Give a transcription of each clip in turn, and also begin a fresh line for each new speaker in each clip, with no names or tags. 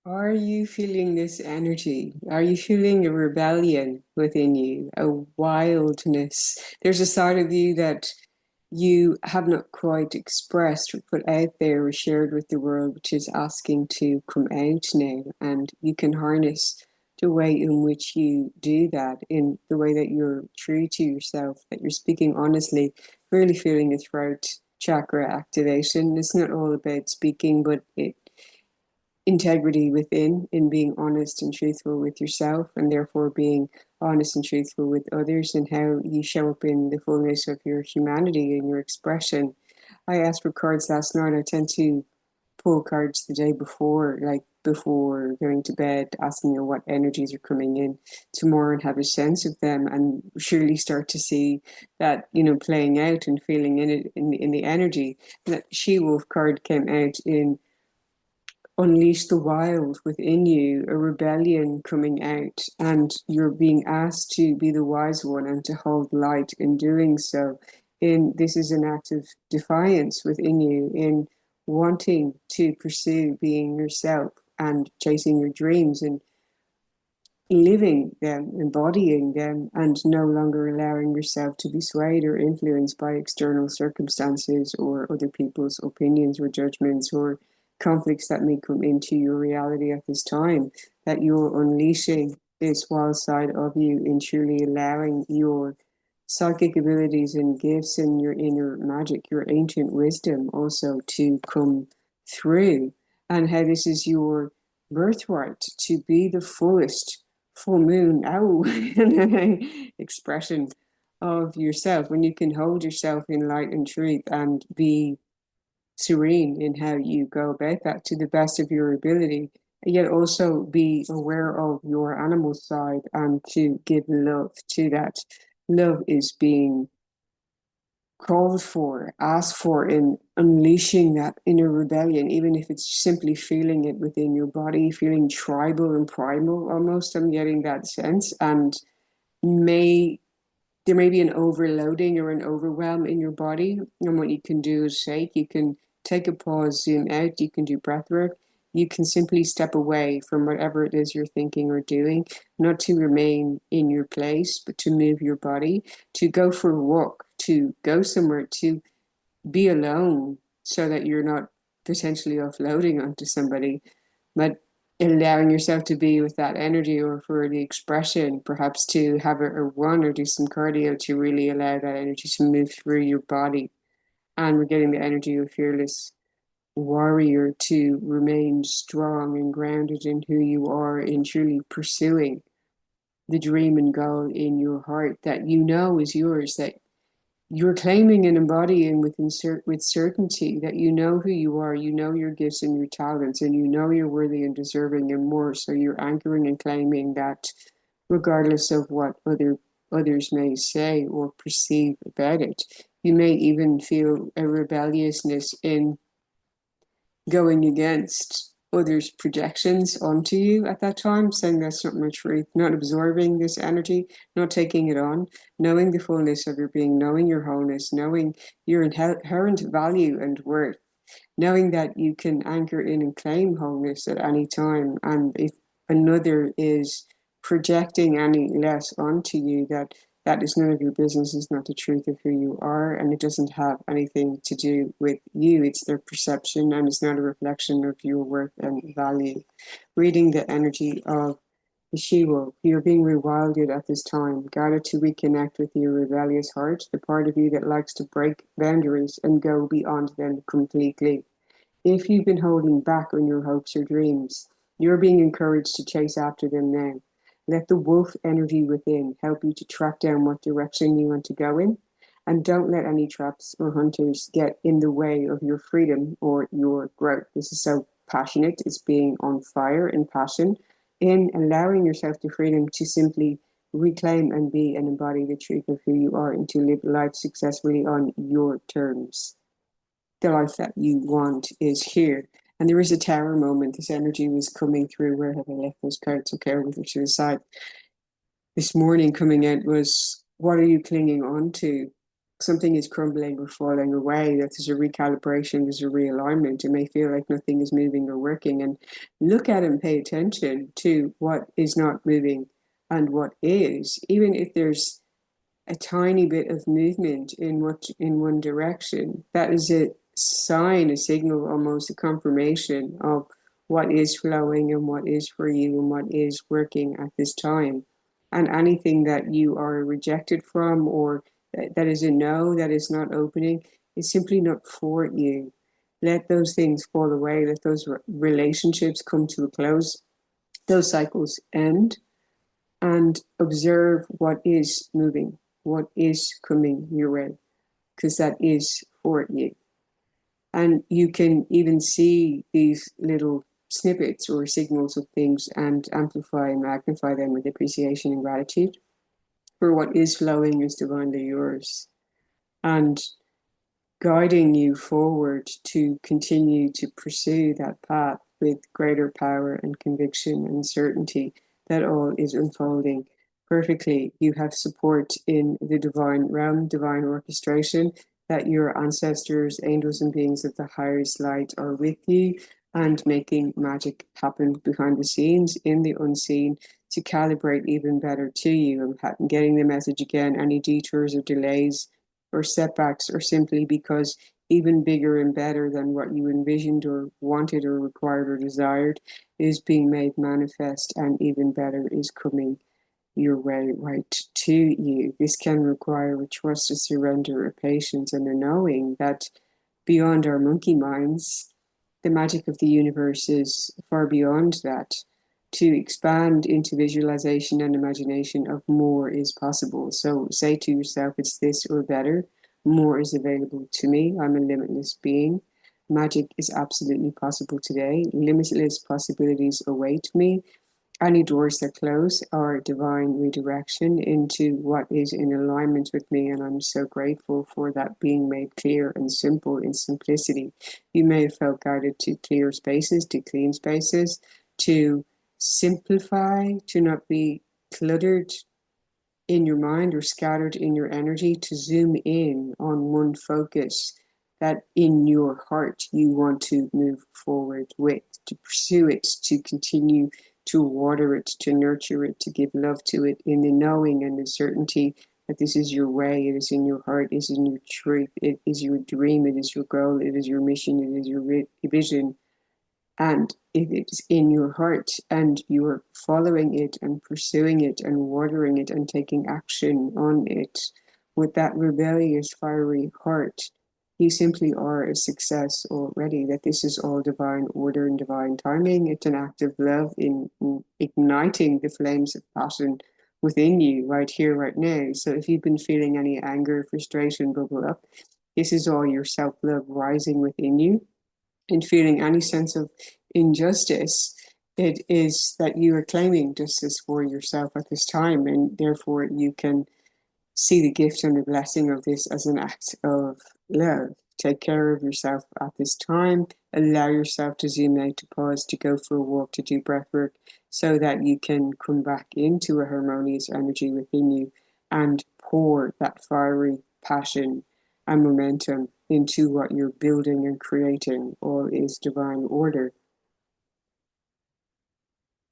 Are you feeling this energy? Are you feeling a rebellion within you, a wildness? There's a side of you that you have not quite expressed or put out there or shared with the world, which is asking to come out now. And you can harness the way in which you do that, in the way that you're true to yourself, that you're speaking honestly, really feeling a throat chakra activation. It's not all about speaking, but it integrity within, in being honest and truthful with yourself, and therefore being honest and truthful with others, and how you show up in the fullness of your humanity and your expression. I asked for cards last night. I tend to pull cards the day before, like before going to bed, asking you what energies are coming in tomorrow and have a sense of them, and surely start to see that, playing out and feeling in it, in the energy. That she-wolf card came out in unleash the wild within you, a rebellion coming out, and you're being asked to be the wise one and to hold light in doing so. In this is an act of defiance within you, in wanting to pursue being yourself and chasing your dreams and living them, embodying them, and no longer allowing yourself to be swayed or influenced by external circumstances or other people's opinions or judgments or conflicts that may come into your reality at this time. That you're unleashing this wild side of you in truly allowing your psychic abilities and gifts and your inner magic, your ancient wisdom also to come through, and how this is your birthright to be the fullest full moon ow expression of yourself, when you can hold yourself in light and truth and be serene in how you go about that to the best of your ability, and yet also be aware of your animal side and to give love to that. Love is being called for, asked for in unleashing that inner rebellion, even if it's simply feeling it within your body, feeling tribal and primal almost. I'm getting that sense. And may there may be an overloading or an overwhelm in your body. And what you can do is you can take a pause, zoom out, you can do breath work. You can simply step away from whatever it is you're thinking or doing, not to remain in your place, but to move your body, to go for a walk, to go somewhere, to be alone so that you're not potentially offloading onto somebody, but allowing yourself to be with that energy, or for the expression, perhaps to have a run or do some cardio to really allow that energy to move through your body. And we're getting the energy of fearless warrior to remain strong and grounded in who you are, in truly pursuing the dream and goal in your heart that you know is yours, that you're claiming and embodying with certainty, that you know who you are, you know your gifts and your talents, and you know you're worthy and deserving and more. So you're anchoring and claiming that, regardless of what others may say or perceive about it. You may even feel a rebelliousness in going against others' projections onto you at that time, saying that's not my truth, not absorbing this energy, not taking it on, knowing the fullness of your being, knowing your wholeness, knowing your inherent value and worth, knowing that you can anchor in and claim wholeness at any time. And if another is projecting any less onto you, that is none of your business, is not the truth of who you are, and it doesn't have anything to do with you. It's their perception, and it's not a reflection of your worth and value. Reading the energy of the she-wolf, you're being rewilded at this time, guided to reconnect with your rebellious heart, the part of you that likes to break boundaries and go beyond them completely. If you've been holding back on your hopes or dreams, you're being encouraged to chase after them now. Let the wolf energy within help you to track down what direction you want to go in, and don't let any traps or hunters get in the way of your freedom or your growth. This is so passionate. It's being on fire and passion in allowing yourself the freedom to simply reclaim and be and embody the truth of who you are, and to live life successfully on your terms. The life that you want is here. And there is a tower moment. This energy was coming through. Where have I left those cards? Okay, over to the side. This morning coming out was, what are you clinging on to? something is crumbling or falling away, that there's a recalibration, there's a realignment. It may feel like nothing is moving or working, and look at and pay attention to what is not moving and what is. Even if there's a tiny bit of movement in one direction, that is a sign, a signal, almost a confirmation of what is flowing and what is for you and what is working at this time. And anything that you are rejected from, or that is a no, that is not opening, is simply not for you. Let those things fall away. Let those relationships come to a close. Those cycles end, and observe what is moving, what is coming your way, because that is for you. And you can even see these little snippets or signals of things and amplify and magnify them with appreciation and gratitude for what is flowing is divinely yours, and guiding you forward to continue to pursue that path with greater power and conviction and certainty that all is unfolding perfectly. You have support in the divine realm, divine orchestration, that your ancestors, angels, and beings of the highest light are with you and making magic happen behind the scenes in the unseen to calibrate even better to you. And getting the message again, any detours or delays or setbacks, or simply because even bigger and better than what you envisioned or wanted or required or desired is being made manifest, and even better is coming your way right to you. This can require a trust, a surrender, a patience, and a knowing that beyond our monkey minds, the magic of the universe is far beyond that. To expand into visualization and imagination of more is possible. So say to yourself, it's this or better. More is available to me. I'm a limitless being. Magic is absolutely possible today. Limitless possibilities await me. Any doors that close are divine redirection into what is in alignment with me, and I'm so grateful for that being made clear and simple in simplicity. You may have felt guided to clear spaces, to clean spaces, to simplify, to not be cluttered in your mind or scattered in your energy, to zoom in on one focus that in your heart you want to move forward with, to pursue it, to continue to water it, to nurture it, to give love to it, in the knowing and the certainty that this is your way, it is in your heart, it is in your truth, it is your dream, it is your goal, it is your mission, it is your vision. And if it's in your heart and you're following it and pursuing it and watering it and taking action on it with that rebellious, fiery heart, you simply are a success already. That this is all divine order and divine timing. It's an act of love in igniting the flames of passion within you right here, right now. So if you've been feeling any anger, frustration bubble up, this is all your self-love rising within you. And feeling any sense of injustice, it is that you are claiming justice for yourself at this time, and therefore you can see the gift and the blessing of this as an act of love. Take care of yourself at this time. Allow yourself to zoom out, to pause, to go for a walk, to do breath work, so that you can come back into a harmonious energy within you and pour that fiery passion and momentum into what you're building and creating. All is divine order.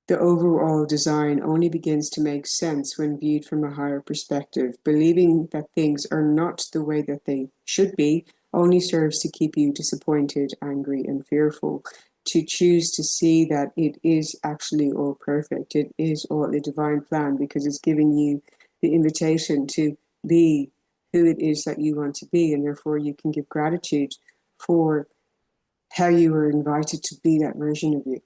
The overall design only begins to make sense when viewed from a higher perspective. Believing that things are not the way that they should be only serves to keep you disappointed, angry, and fearful. To choose to see that it is actually all perfect, it is all a divine plan, because it's giving you the invitation to be who it is that you want to be, and therefore you can give gratitude for how you were invited to be that version of you.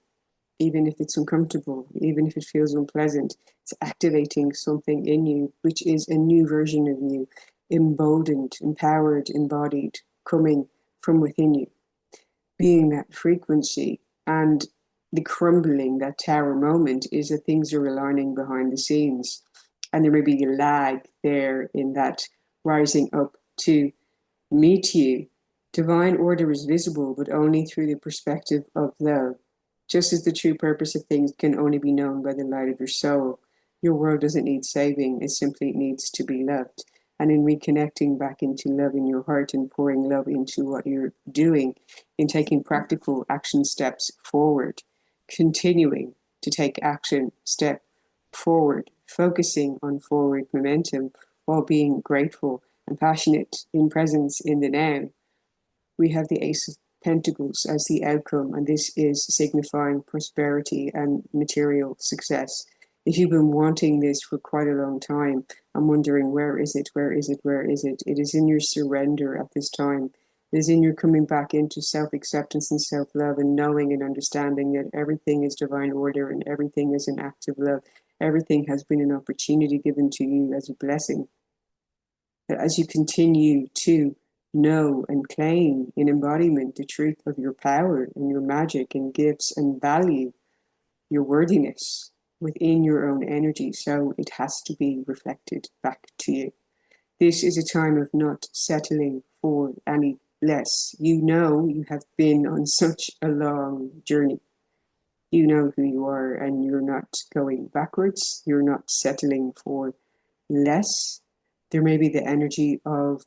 Even if it's uncomfortable, even if it feels unpleasant, it's activating something in you, which is a new version of you, emboldened, empowered, embodied, coming from within you, being that frequency. And the crumbling, that tower moment, is that things are aligning behind the scenes. And there may be a lag there in that rising up to meet you. Divine order is visible, but only through the perspective of love. Just as the true purpose of things can only be known by the light of your soul, your world doesn't need saving, it simply needs to be loved. and in reconnecting back into love in your heart and pouring love into what you're doing, in taking practical action steps forward, continuing to take action step forward, focusing on forward momentum while being grateful and passionate in presence in the now. We have the Ace of Pentacles as the outcome, and this is signifying prosperity and material success. If you've been wanting this for quite a long time, I'm wondering, where is it? Where is it? Where is it? It is in your surrender at this time. It is in your coming back into self-acceptance and self-love and knowing and understanding that everything is divine order and everything is an act of love. Everything has been an opportunity given to you as a blessing. As you continue to know and claim in embodiment the truth of your power and your magic and gifts and value your worthiness within your own energy, so it has to be reflected back to you. This is a time of not settling for any less. You know you have been on such a long journey. You know who you are, and you're not going backwards. You're not settling for less. There may be the energy of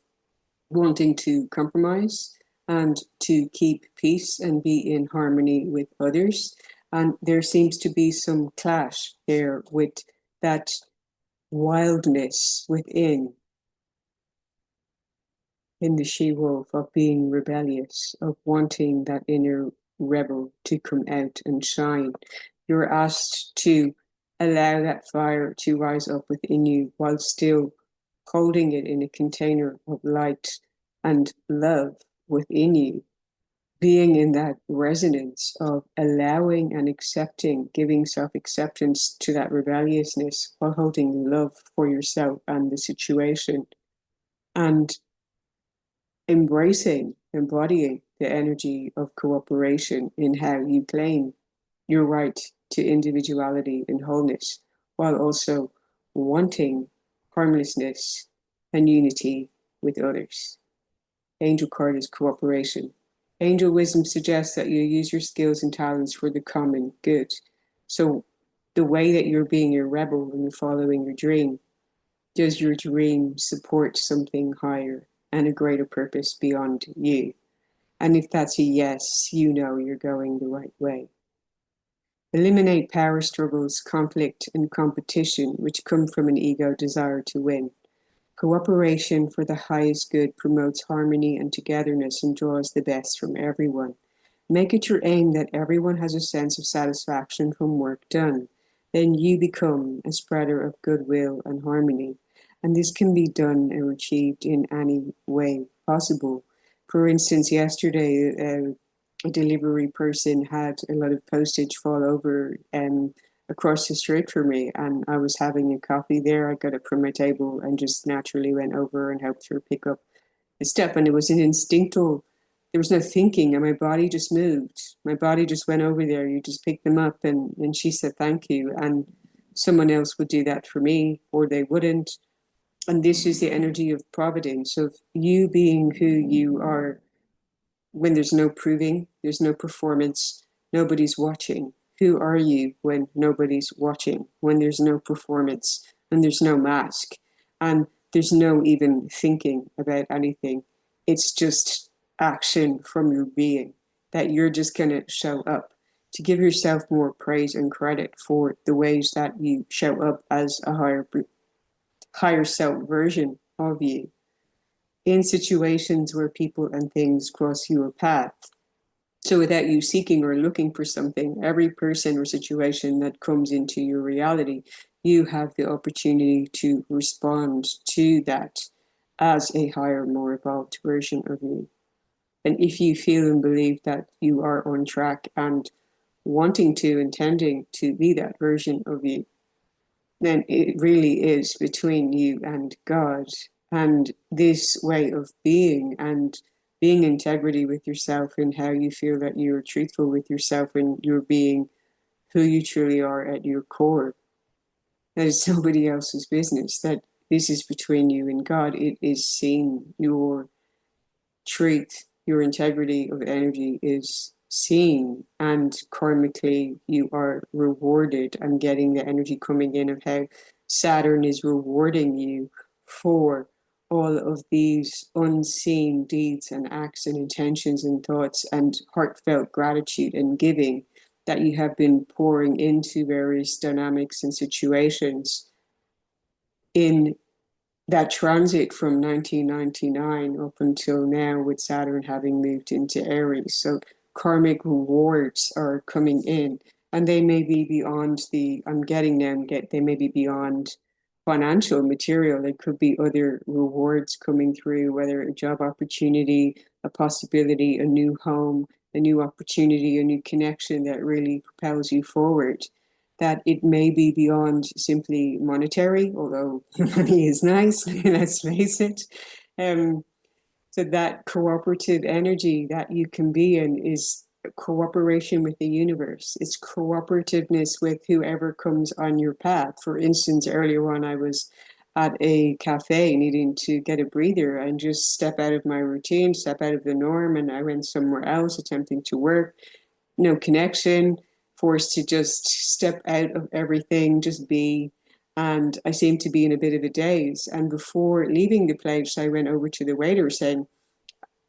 wanting to compromise and to keep peace and be in harmony with others. And there seems to be some clash there with that wildness within, in the she-wolf, of being rebellious, of wanting that inner rebel to come out and shine. You're asked to allow that fire to rise up within you while still holding it in a container of light and love within you, being in that resonance of allowing and accepting, giving self-acceptance to that rebelliousness while holding love for yourself and the situation, and embracing, embodying the energy of cooperation in how you claim your right to individuality and wholeness, while also wanting harmlessness and unity with others. Angel card is cooperation. Angel wisdom suggests that you use your skills and talents for the common good. So the way that you're being a rebel and you're following your dream, does your dream support something higher and a greater purpose beyond you? And if that's a yes, you know you're going the right way. Eliminate power struggles, conflict, and competition, which come from an ego desire to win. Cooperation for the highest good promotes harmony and togetherness and draws the best from everyone. Make it your aim that everyone has a sense of satisfaction from work done. Then you become a spreader of goodwill and harmony. And this can be done or achieved in any way possible. For instance, yesterday, a delivery person had a lot of postage fall over across the street for me, and I was having a coffee there. I got up from my table and just naturally went over and helped her pick up the step, and it was an instinctual. There was no thinking, and my body just moved. My body just went over there. You just pick them up, and she said thank you, and someone else would do that for me, or they wouldn't. And this is the energy of providence, of you being who you are. When there's no proving, there's no performance, nobody's watching. Who are you when nobody's watching? When there's no performance and there's no mask and there's no even thinking about anything. It's just action from your being that you're just going to show up, to give yourself more praise and credit for the ways that you show up as a higher self version of you in situations where people and things cross your path. So without you seeking or looking for something, every person or situation that comes into your reality, you have the opportunity to respond to that as a higher, more evolved version of you. And if you feel and believe that you are on track and wanting to, intending to be that version of you, then it really is between you and God. And this way of being and being integrity with yourself and how you feel that you're truthful with yourself and you're being who you truly are at your core. That is somebody else's business. That this is between you and God. It is seen. Your truth, your integrity of energy is seen, and karmically you are rewarded. I'm getting the energy coming in of how Saturn is rewarding you for all of these unseen deeds and acts and intentions and thoughts and heartfelt gratitude and giving that you have been pouring into various dynamics and situations in that transit from 1999 up until now, with Saturn having moved into Aries. So karmic rewards are coming in, and they may be beyond I'm getting them, they may be beyond financial material. There could be other rewards coming through, whether a job opportunity, a possibility, a new home, a new opportunity, a new connection that really propels you forward. That it may be beyond simply monetary, although money is nice, let's face it. Um, so that cooperative energy that you can be in is cooperation with the universe. It's cooperativeness with whoever comes on your path. For instance, earlier on, I was at a cafe needing to get a breather and just step out of my routine, step out of the norm, and I went somewhere else attempting to work. No connection, forced to just step out of everything, just be. And I seemed to be in a bit of a daze. And before leaving the place, I went over to the waiter saying,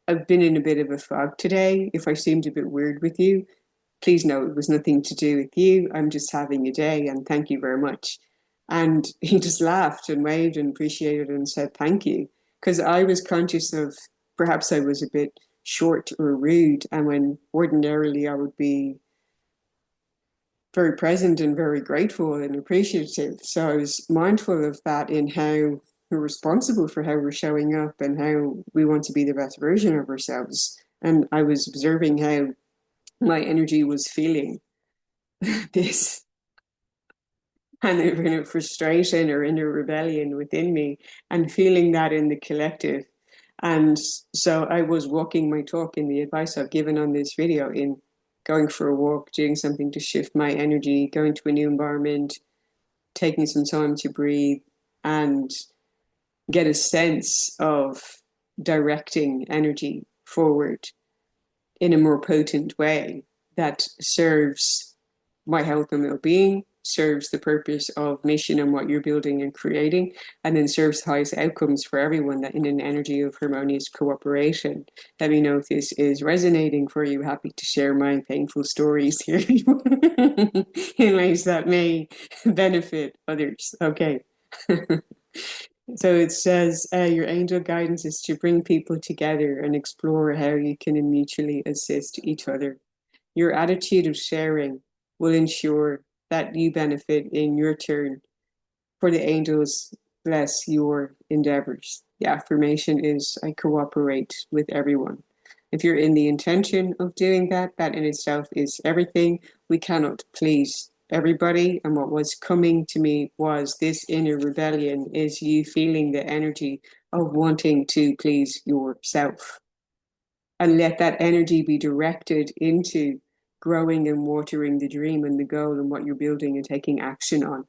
I've been in a bit of a fog today. If I seemed a bit weird with you, please know it was nothing to do with you. I'm just having a day and thank you very much. And he just laughed and waved and appreciated and said thank you. Because I was conscious of perhaps I was a bit short or rude. And when ordinarily I would be very present and very grateful and appreciative. So I was mindful of that in how we're responsible for how we're showing up and how we want to be the best version of ourselves. And I was observing how my energy was feeling this and inner frustration or inner rebellion within me, and feeling that in the collective. And so I was walking my talk in the advice I've given on this video in going for a walk, doing something to shift my energy, going to a new environment, taking some time to breathe and get a sense of directing energy forward in a more potent way that serves my health and well-being, serves the purpose of mission and what you're building and creating, and then serves the highest outcomes for everyone, that in an energy of harmonious cooperation. Let me know if this is resonating for you. Happy to share my painful stories here in ways that may benefit others. Okay. So it says your angel guidance is to bring people together and explore how you can mutually assist each other. Your attitude of sharing will ensure that you benefit in your turn, for the angels bless your endeavors. The affirmation is I cooperate with everyone. If you're in the intention of doing that, that in itself is everything. We cannot please everybody. And what was coming to me was this inner rebellion is you feeling the energy of wanting to please yourself. And let that energy be directed into growing and watering the dream and the goal and what you're building and taking action on.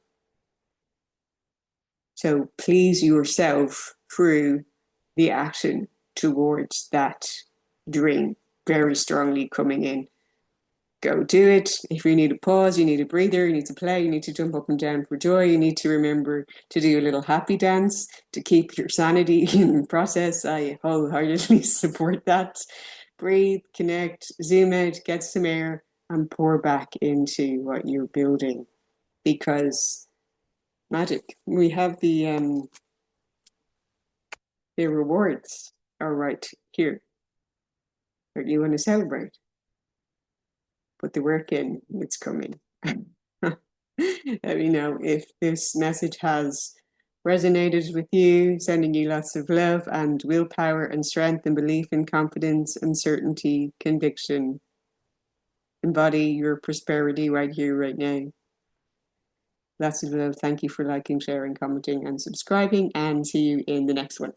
So please yourself through the action towards that dream, very strongly coming in. Go do it. If you need a pause, you need a breather, you need to play, you need to jump up and down for joy, you need to remember to do a little happy dance to keep your sanity in the process. I wholeheartedly support that. Breathe, connect, zoom out, get some air, and pour back into what you're building. Because magic, we have the rewards are right here. Or you want to celebrate? Put the work in, it's coming. Let me know if this message has resonated with you, sending you lots of love and willpower and strength and belief and confidence and certainty, conviction. Embody your prosperity right here, right now. Lots of love. Thank you for liking, sharing, commenting, and subscribing, and see you in the next one.